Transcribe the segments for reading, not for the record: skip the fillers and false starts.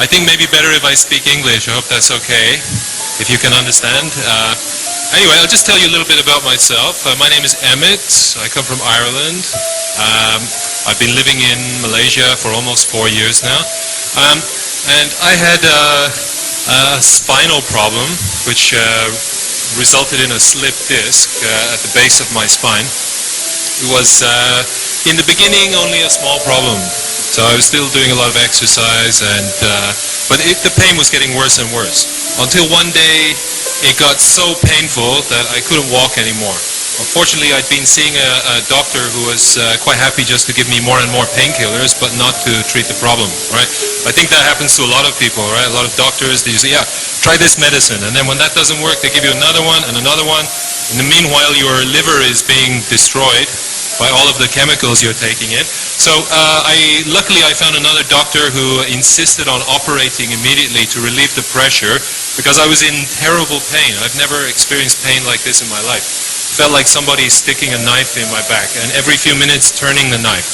I think maybe better if I speak English. I hope that's okay, if you can understand. Anyway, I'll just tell you a little bit about myself. My name is Abbit. I come from Ireland. I've been living in Malaysia for almost 4 years now. And I had a spinal problem, which resulted in a slipped disc at the base of my spine. It was, in the beginning, only a small problem. So I was still doing a lot of exercise, but the pain was getting worse and worse. Until one day, it got so painful that I couldn't walk anymore. Unfortunately, I'd been seeing a doctor who was quite happy just to give me more and more painkillers, but not to treat the problem, right? I think that happens to a lot of people, right? A lot of doctors, they say, yeah, try this medicine. And then when that doesn't work, they give you another one and another one. In the meanwhile, your liver is being destroyed by all of the chemicals you're taking in. So luckily I found another doctor who insisted on operating immediately to relieve the pressure, because I was in terrible pain. I've never experienced pain like this in my life. It felt like somebody sticking a knife in my back, and every few minutes turning the knife.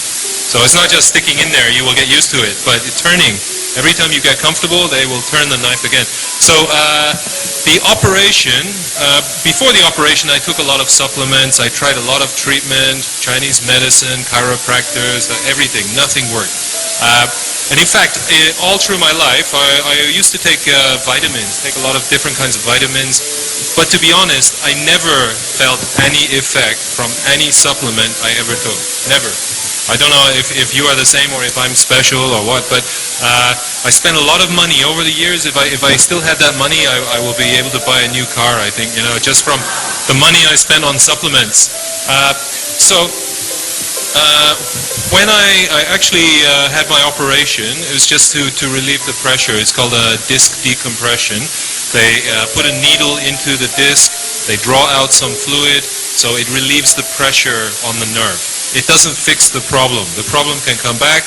So it's not just sticking in there, you will get used to it, but turning. Every time you get comfortable, they will turn the knife again. So the operation, before the operation, I took a lot of supplements. I tried a lot of treatment, Chinese medicine, chiropractors, everything. Nothing worked. And in fact, all through my life, I used to take vitamins, take a lot of different kinds of vitamins. But to be honest, I never felt any effect from any supplement I ever took. Never. I don't know if you are the same or if I'm special or what, but I spent a lot of money over the years. If I still had that money, I will be able to buy a new car, I think, just from the money I spent on supplements. When I actually had my operation, it was just to relieve the pressure. It's called a disc decompression. They put a needle into the disc, they draw out some fluid, so it relieves the pressure on the nerve. It doesn't fix the problem. The problem can come back.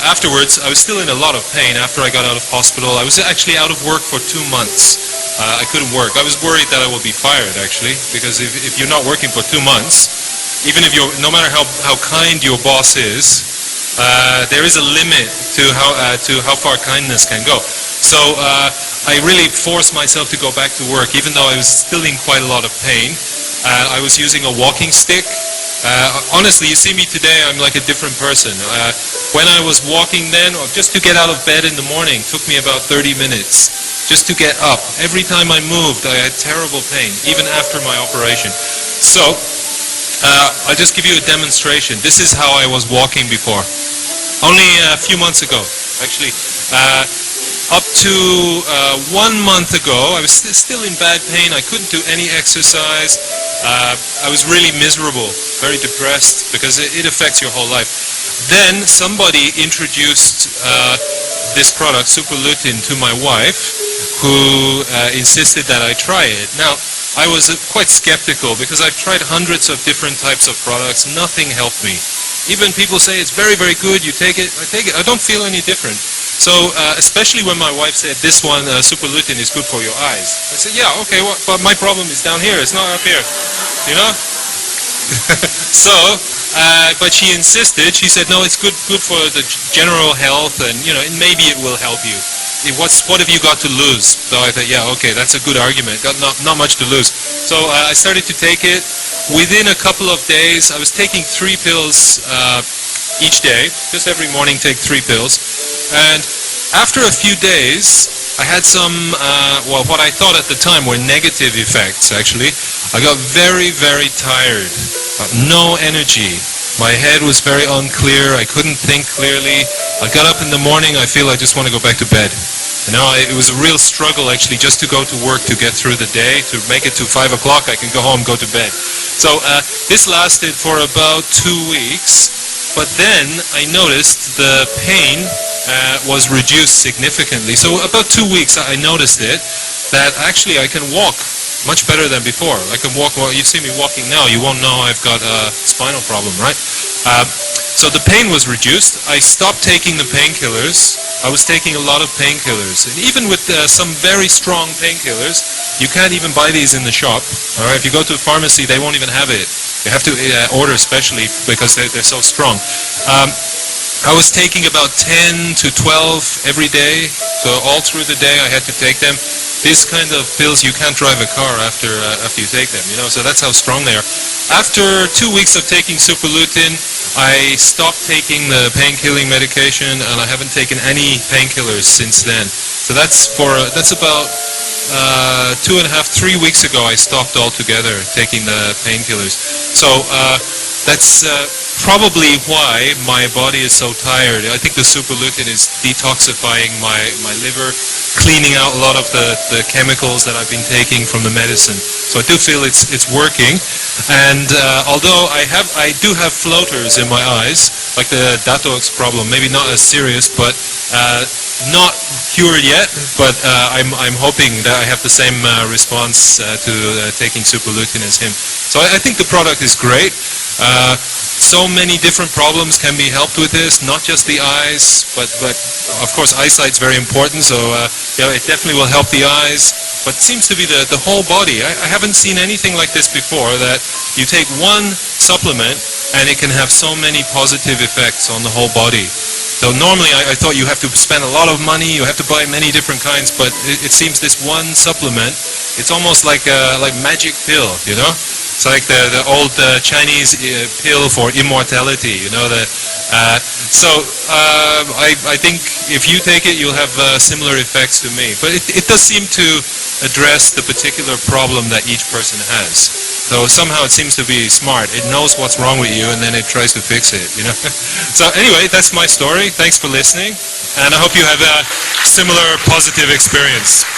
Afterwards, I was still in a lot of pain after I got out of hospital. I was actually out of work for 2 months. I couldn't work. I was worried that I would be fired, actually, because if you're not working for 2 months, even if no matter how kind your boss is, there is a limit to how far kindness can go. So I really forced myself to go back to work, even though I was still in quite a lot of pain. I was using a walking stick. Honestly, you see me today, I'm like a different person. When I was walking then, or just to get out of bed in the morning, took me about 30 minutes just to get up. Every time I moved, I had terrible pain, even after my operation. So I'll just give you a demonstration. This is how I was walking before. Only a few months ago, actually. Up to 1 month ago, I was still in bad pain. I couldn't do any exercise. I was really miserable, very depressed, because it affects your whole life. Then somebody introduced this product, Super Lutein, to my wife, who insisted that I try it. Now, I was quite skeptical, because I've tried hundreds of different types of products. Nothing helped me. Even people say it's very, very good, you take it, I take it. I don't feel any different. So, especially when my wife said, this one, Super Lutein, is good for your eyes. I said, yeah, okay, but my problem is down here, it's not up here, you know? So, but she insisted, she said, no, it's good for the general health, and, maybe it will help you. What have you got to lose? So I thought, yeah, okay, that's a good argument, got not much to lose. So I started to take it. Within a couple of days, I was taking 3 pills each day, just every morning take 3 pills. And after a few days, I had some, what I thought at the time were negative effects, actually. I got very, very tired, no energy. My head was very unclear, I couldn't think clearly. I got up in the morning, I feel I just want to go back to bed. It was a real struggle, actually, just to go to work, to get through the day, to make it to 5 o'clock, I can go home, go to bed. So this lasted for about 2 weeks. But then I noticed the pain was reduced significantly. So about 2 weeks I noticed it, that actually I can walk much better than before. I can walk, well, you see me walking now, you won't know I've got a spinal problem, right? So the pain was reduced. I stopped taking the painkillers. I was taking a lot of painkillers. And even with some very strong painkillers, you can't even buy these in the shop. All right? If you go to a pharmacy, they won't even have it. You have to order specially because they're so strong. I was taking about 10 to 12 every day, so all through the day I had to take them. This kind of pills, you can't drive a car after you take them, you know, so that's how strong they are. After 2 weeks of taking Super Lutein, I stopped taking the pain-killing medication, and I haven't taken any painkillers since then. So that's about 2.5, 3 weeks ago I stopped altogether taking the painkillers. So that's probably why my body is so tired. I think the Super Lutein is detoxifying my liver, cleaning out a lot of the chemicals that I've been taking from the medicine. So I do feel it's working. And although I do have floaters in my eyes, like the detox problem, maybe not as serious, but not cured yet, but I'm hoping that I have the same response to taking Super Lutein as him. So I think the product is great. So many different problems can be helped with this, not just the eyes, but of course eyesight's very important, so it definitely will help the eyes, but it seems to be the whole body. I haven't seen anything like this before, that you take one supplement and it can have so many positive effects on the whole body. So normally I thought you have to spend a lot of money, you have to buy many different kinds, but it seems this one supplement, it's almost like magic pill, you know? It's like the old Chinese pill for immortality, you know. I think if you take it, you'll have similar effects to me. But it does seem to address the particular problem that each person has. So somehow it seems to be smart. It knows what's wrong with you, and then it tries to fix it, you know. So anyway, that's my story. Thanks for listening, and I hope you have a similar positive experience.